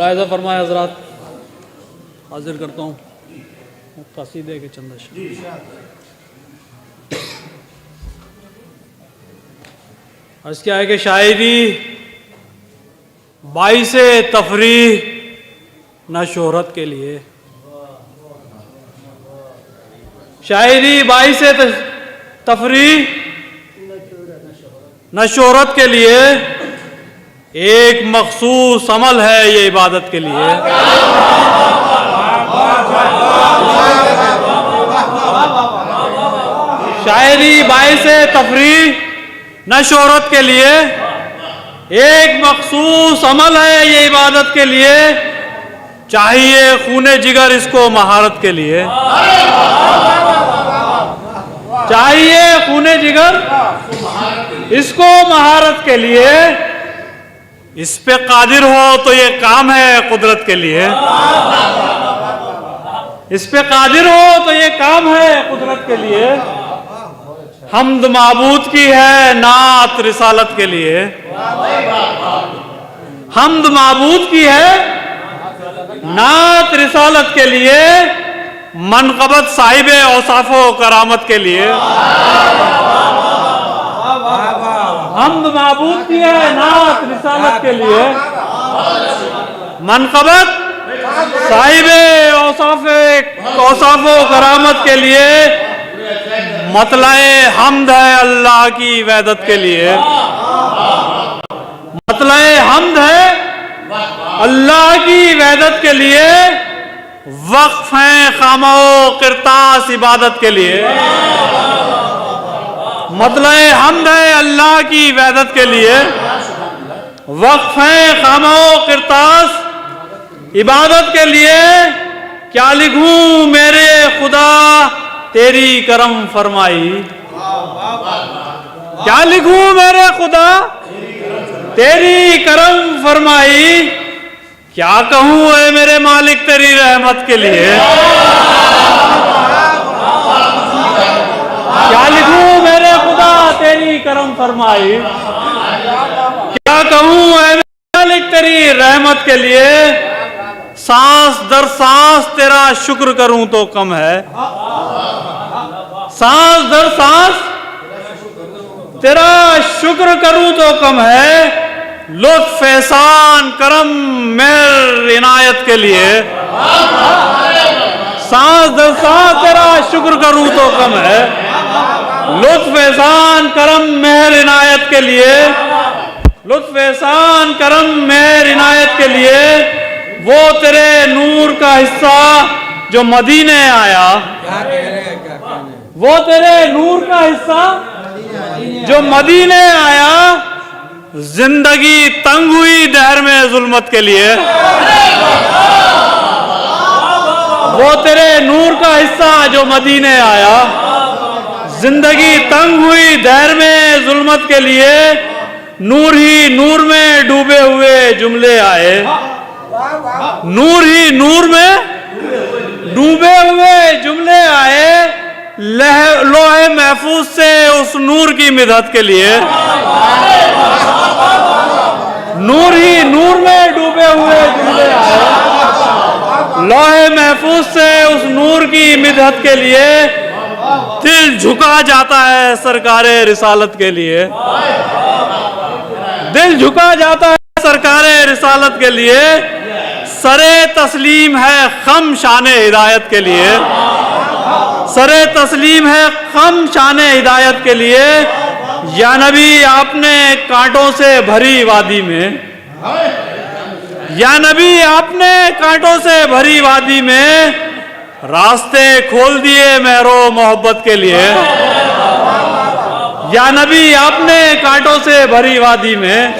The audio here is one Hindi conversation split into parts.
मुलाहिज़ा फरमाए हजरात, हाजिर करता हूँ कसीदे के चंद शेर। अर्ज़ क्या है कि शायरी बाइसे तफरीह न शोहरत के लिए, शायरी बाइसे तफरीह न शोहरत के लिए, एक मखसूस अमल है ये इबादत के लिए। शायरी बाइसे तफरीह न शोहरत के लिए, एक मखसूस अमल है ये इबादत के लिए, चाहिए खूने जिगर इसको महारत के लिए। चाहिए खूने जिगर इसको महारत के लिए, इस पे कादिर हो तो ये काम है कुदरत के लिए। इस पे कादिर हो तो ये काम है कुदरत के लिए। हम्द माबूद की है नात रिसालत के लिए। हम्द माबूद की है नात रिसालत के लिए, मनक़बत साहिबे औसाफो करामत के लिए। हम्द माबूद की है नात रिसालत के लिए, मनक़बत साहिबे औसाफो करामत के लिए, मतलाए हम्द है अल्लाह की वहदत के लिए। मतलाए हम्द है अल्लाह की वहदत के लिए, वक्फ हैं खामो किरतास इबादत के लिए। मतलाए हम्द है अल्लाह की वहदत के लिए, वक्फ हैं खामो किरतास इबादत के लिए। क्या लिखूं मेरे खुदा तेरी करम फरमाई, क्या लिखूं मेरे खुदा तेरी करम फरमाई, क्या कहूं है मेरे मालिक तेरी रहमत के लिए। क्या लिखूं मेरे खुदा तेरी करम फरमाई, क्या कहूं है मेरे मालिक तेरी रहमत के लिए। सांस दर सांस तेरा शुक्र करूं तो कम है, सांस दर सांस तेरा शुक्र करूं तो कम है। लुत्फ एहसान करम मेहर इनायत के लिए, सांस दर सांस तेरा शुक्र करूं तो कम है। लुत्फ एहसान करम मेहर इनायत के लिए, लुत्फ एहसान करम मेहर इनायत के लिए। वो तेरे नूर का हिस्सा जो मदीने आया, वो तेरे नूर का हिस्सा जो मदीने आया, जिंदगी तंग हुई दहर में जुल्मत के लिए। वो तेरे नूर का हिस्सा जो मदीने आया, जिंदगी तंग हुई दहर में जुल्मत के लिए। नूर ही नूर में डूबे हुए जुमले आए, नूर ही नूर में डूबे हुए जुमले आए। लोहे महफूज से उस नूर की मिदहत के लिए, नूर ही नूर में डूबे हुए जुमले आए। लोहे महफूज से उस नूर की मिदहत के लिए, दिल झुका जाता है सरकारे रिसालत के लिए। दिल झुका जाता है सरकारे रिसालत के लिए। सरे तस्लीम है खम शाने हिदायत के लिए, सरे तस्लीम है खम शाने हिदायत के लिए। या नबी आपने कांटों से भरी वादी में, या नबी आपने कांटों से भरी वादी में, रास्ते खोल दिए मेहरो मोहब्बत के लिए। या नबी आपने कांटों से भरी वादी में,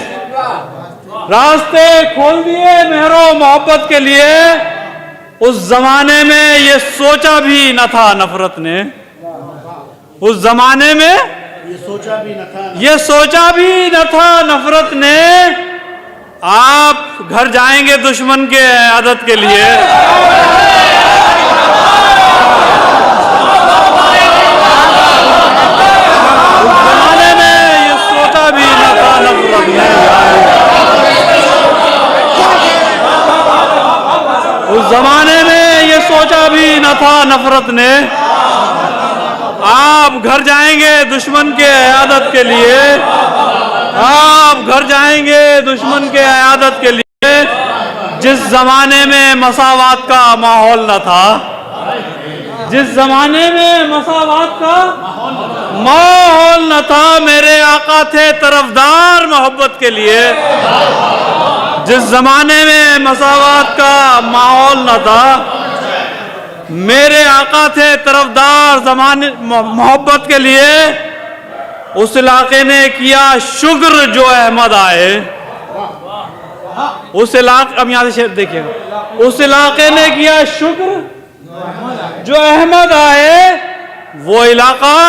रास्ते खोल दिए मेहरो मोहब्बत के लिए। उस जमाने में ये सोचा भी न था नफरत ने, उस जमाने में ये सोचा भी न था नफरत ने। आप घर जाएंगे दुश्मन के आदत के लिए, उस जमाने में ये सोचा भी न था नफरत ने। था नफरत ने। आप घर जाएंगे दुश्मन के इयादत के लिए, आप घर जाएंगे दुश्मन के इयादत के लिए। जिस जमाने में मसावात का माहौल न था, जिस जमाने में मसावात का माहौल न था, मेरे आका थे तरफदार मोहब्बत के लिए। जिस जमाने में मसावात का माहौल न था, मेरे आका थे तरफदार जमाने मोहब्बत के लिए। उस इलाके ने किया शुक्र जो अहमद आए। उस इलाके, अब यहां से शेर देखिएगा, उस इलाके ने किया शुक्र जो अहमद आए। वो इलाका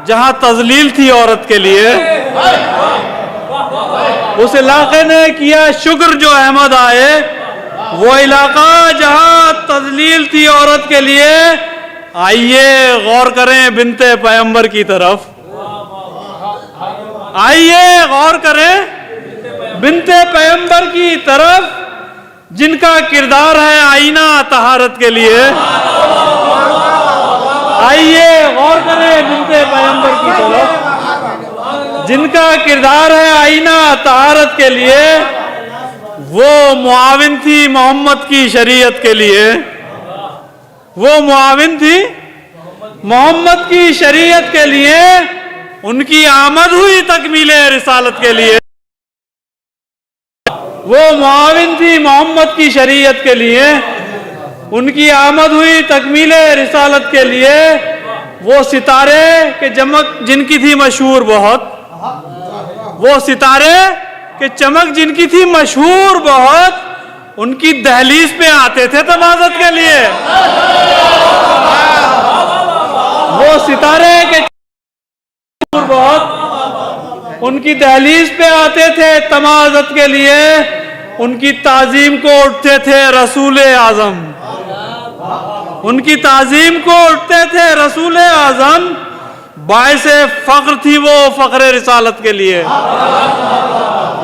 जहां तजलील थी औरत के लिए, उस इलाके ने किया शुक्र जो अहमद आए। वो इलाका जहां तजलील थी औरत के लिए। आइए गौर करें बिनते पैगंबर की तरफ, आइए गौर करें बिनते पैगंबर की तरफ, जिनका किरदार है आईना तहारत के लिए। आइए गौर करें बिनते पैगंबर की तरफ, जिनका किरदार है आईना तहारत के लिए। वो मुआविन थी मोहम्मद की शरीयत के लिए, वो मुआविन थी मोहम्मद की शरीयत के लिए। उनकी आमद हुई तकमीले रिसालत के लिए। वो मुआविन थी मोहम्मद की शरीयत के लिए, उनकी आमद हुई तकमीले रिसालत के लिए। वो सितारे के चमक जिनकी थी मशहूर बहुत, वो सितारे के चमक जिनकी थी मशहूर बहुत, उनकी दहलीज पे आते थे तमाज़त के लिए। वो सितारे के बहुत, उनकी दहलीज पे आते थे तमाज़त के लिए। उनकी ताजीम को उठते थे रसूल आजम, उनकी ताजीम को उठते थे रसूल आजम। बाइसे फख्र थी वो फख्र रिसालत के लिए।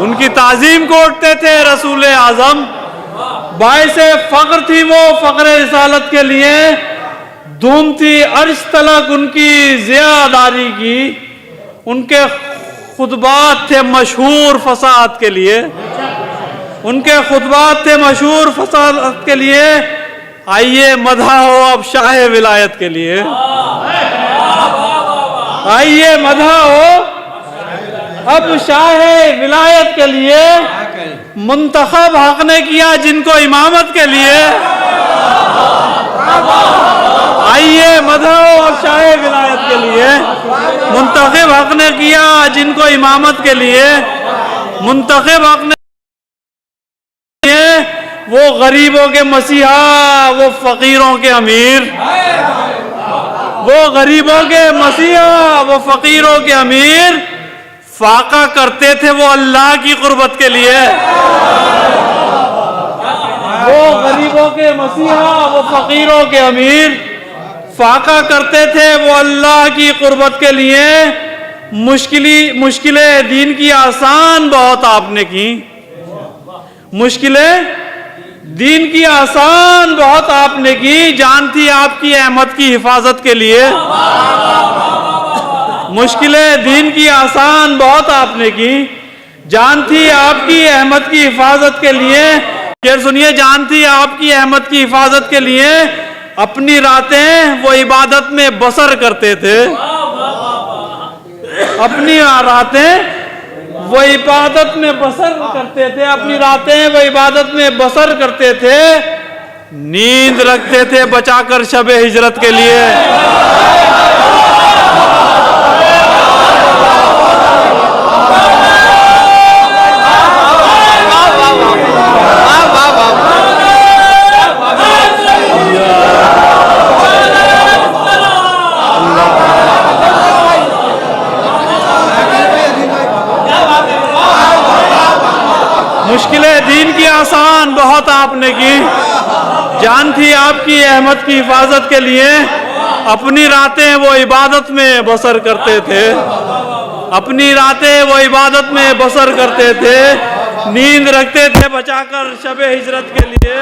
उनकी ताजीम को उठते थे रसूल आजम, बाइसे फख्र थी वो फख्र रिसालत के लिए। धूम थी अर्श तलक उनकी ज़ियादारी की, उनके खुतबात थे मशहूर फसाद के लिए, उनके खुतबात थे मशहूर फसाद के लिए। आइए मदहा हो अब शाह विलायत के लिए, आइए मदहा हो अब शाह विलायत के लिए। मुंतखब हक ने किया जिनको इमामत के लिए। आइए मदहा हो अब शाह विलायत के लिए। मुंतखब हक ने किया जिनको इमामत के लिए। मुंतखब हक ने वो गरीबों के मसीहा, वो फकीरों के अमीर, वो गरीबों के मसीहा, वो फकीरों के अमीर। फाका करते थे वो अल्लाह की कुर्बत के लिए। वो गरीबों के मसीहा, वो फकीरों के अमीर, फाका करते थे वो अल्लाह की कुर्बत के लिए। मुश्किलें दीन की आसान बहुत आपने की, मुश्किलें दीन की आसान बहुत आपने की। जान थी आपकी अहमद की हिफाजत के लिए। मुश्किलें दीन की आसान बहुत आपने की, जान थी आपकी अहमद की हिफाजत के लिए। शेर सुनिए, जान थी आपकी अहमद की हिफाजत के लिए। अपनी रातें वो इबादत में बसर करते थे, अपनी रातें वो इबादत में बसर करते थे, अपनी रातें वो इबादत में बसर करते थे। नींद रखते थे बचाकर शबे हिजरत के लिए। मुश्किलें दीन की आसान बहुत आपने की, जान थी आपकी अहमद की हिफाजत के लिए। अपनी रातें वो इबादत में बसर करते थे, अपनी रातें वो इबादत में बसर करते थे। नींद रखते थे बचाकर शबे हिजरत के लिए।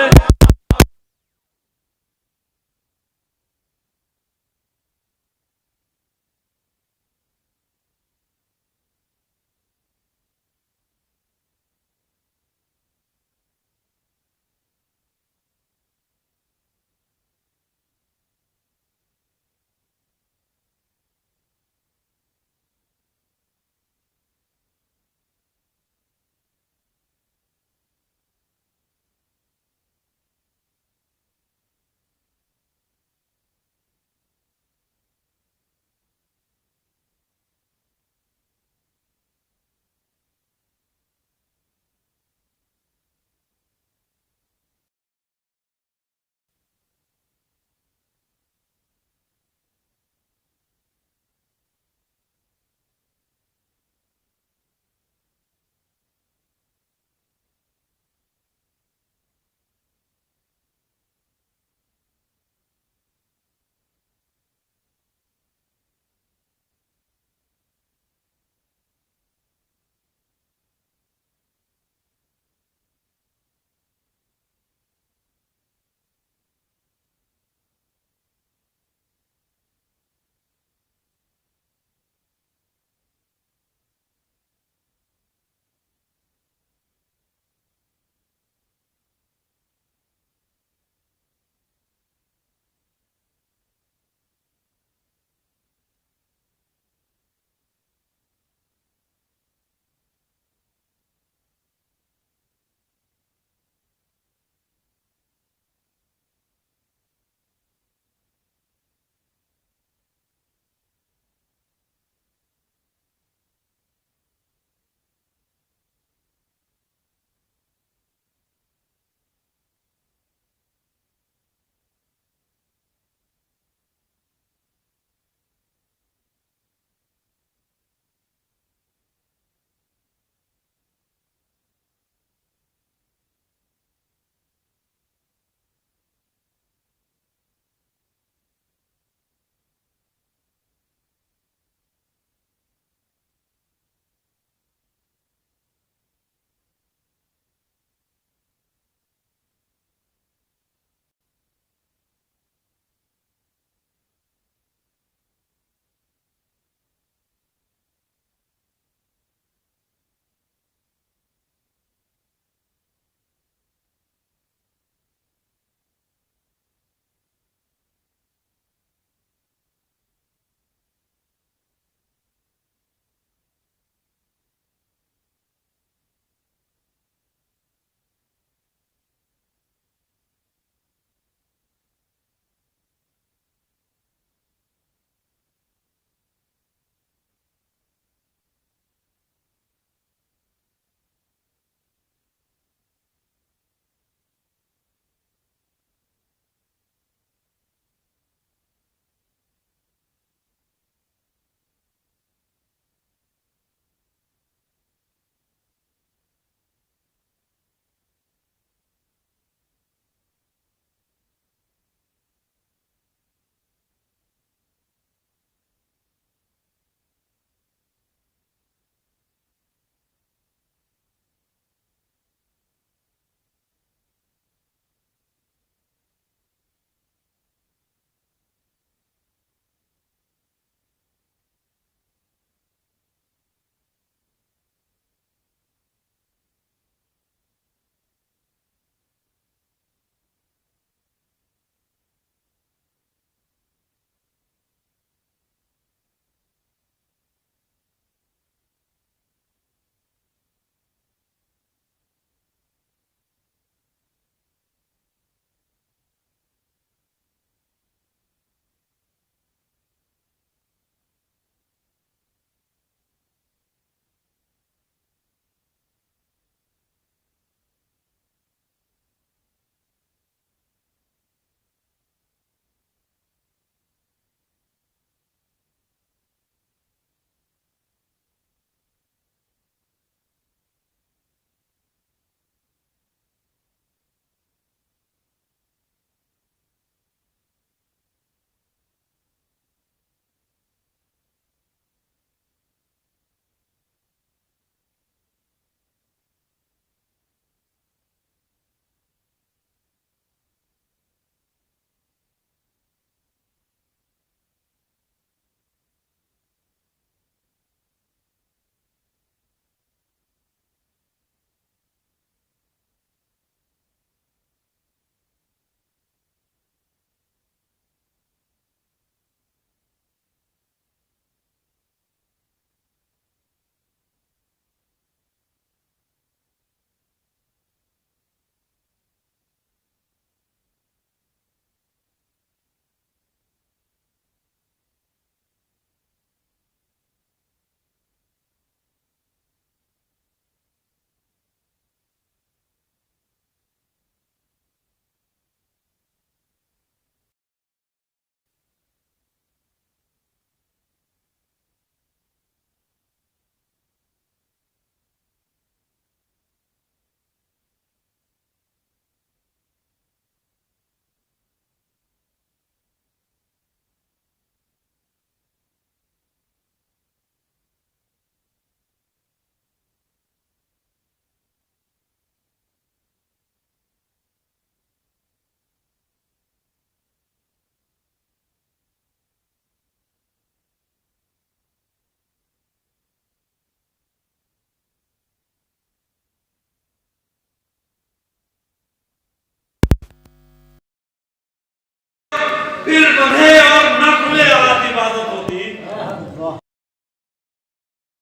फिर बंधे और न खुले हाथ इबादत होती,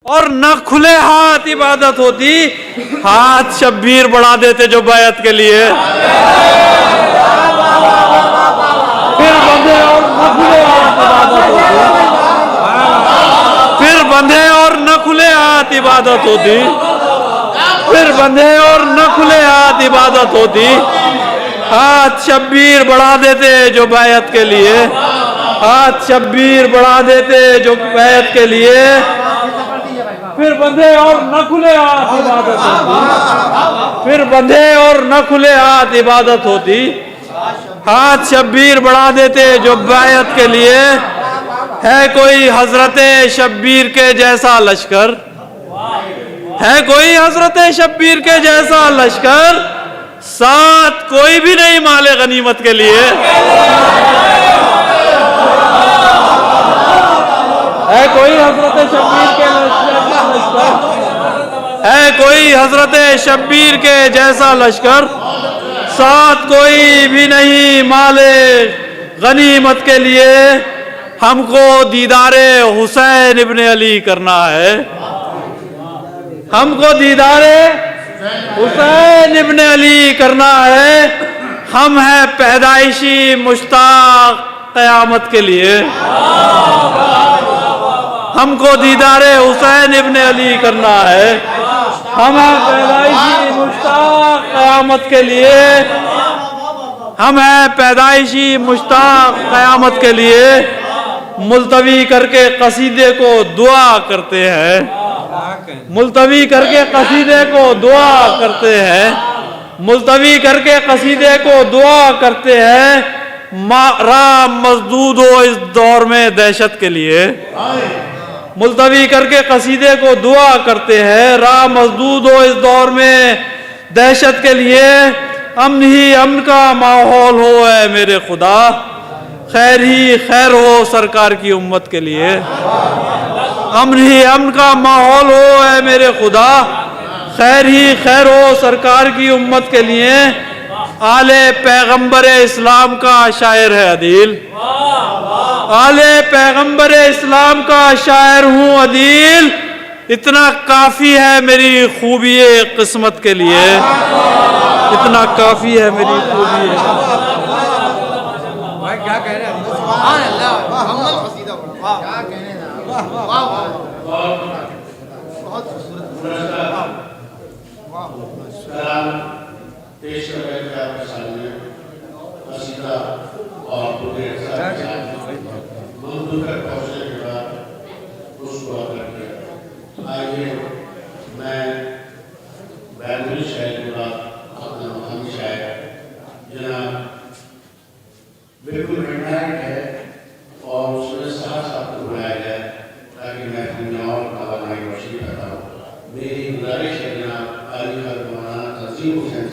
और न खुले हाथ इबादत होती, हाथ शब्बीर बढ़ा देते जो बैत के लिए। फिर बंधे और न खुले हाथ इबादत होती, फिर बंधे और न खुले हाथ इबादत होती, फिर बंधे और न खुले हाथ इबादत होती, हाथ शब्बीर बढ़ा देते जो बैत के लिए, हाथ शब्बीर बढ़ा देते जो बैत के लिए। फिर बंधे और न खुले हाथ इबादत होती, फिर बंधे और न खुले हाथ इबादत होती, हाथ शब्बीर बढ़ा देते जो बैत के लिए। है कोई हजरत शब्बीर के जैसा लश्कर, है कोई हजरत शब्बीर के जैसा लश्कर, साथ कोई भी नहीं माले गनीमत के लिए। है कोई हजरत शब्बीर के जैसा लश्कर, है कोई हजरत शब्बीर के जैसा लश्कर, साथ कोई भी नहीं माले गनीमत के लिए। हमको दीदारे हुसैन इब्ने अली करना है, हमको दीदारे हुसैन इब्ने अली करना है। हम हैं पैदाइशी मुश्ताक क़यामत के लिए, हमको दीदारे हुसैन इब्ने अली करना है। हम हैं पैदाइशी मुश्ताक क़यामत के लिए, हम हैं पैदाइशी मुश्ताक क़यामत के लिए। मुलतवी करके कसीदे को दुआ करते हैं, मुलतवी करके कसीदे को दुआ करते हैं, मुलतवी करके कसीदे को दुआ करते हैं। राम मजदूद हो इस दौर में दहशत के लिए, मुलतवी करके कसीदे को दुआ करते हैं। राम मजदूद हो इस दौर में दहशत के लिए। अमन ही अमन का माहौल हो है मेरे खुदा, खैर ही खैर हो सरकार की उम्मत के लिए। अमन ही अमन का माहौल हो है मेरे खुदा, खैर ही खैर हो सरकार की उम्मत के लिए। आले पैगंबर इस्लाम का शायर है अदील, आले पैगंबर इस्लाम का शायर हूँ अदील। इतना काफी है मेरी खूबी किस्मत के लिए, इतना काफी है मेरी खूबी। क्या कह रहे हैं? सुभान अल्लाह, मुकम्मल कसीदा पढ़ा। क्या कहने हैं? वाह वाह, बहुत खूबसूरत। पेश कर रहे थे आपके सामने कसीदा और पूरे मंजूर तक पहुँचने के बाद उसको आकर के आइए मैं बैतूल शहर के बाद अपना मकामी शायर जनाब बिल्कुल निर्णायक है और उसमें साथ साथ को बुलाया जाए ताकि मैं अपनी और तवानाई रोशनी करता हूँ। मेरी गुजारिश है जनाब आली का मौलाना तंजीम हुसैन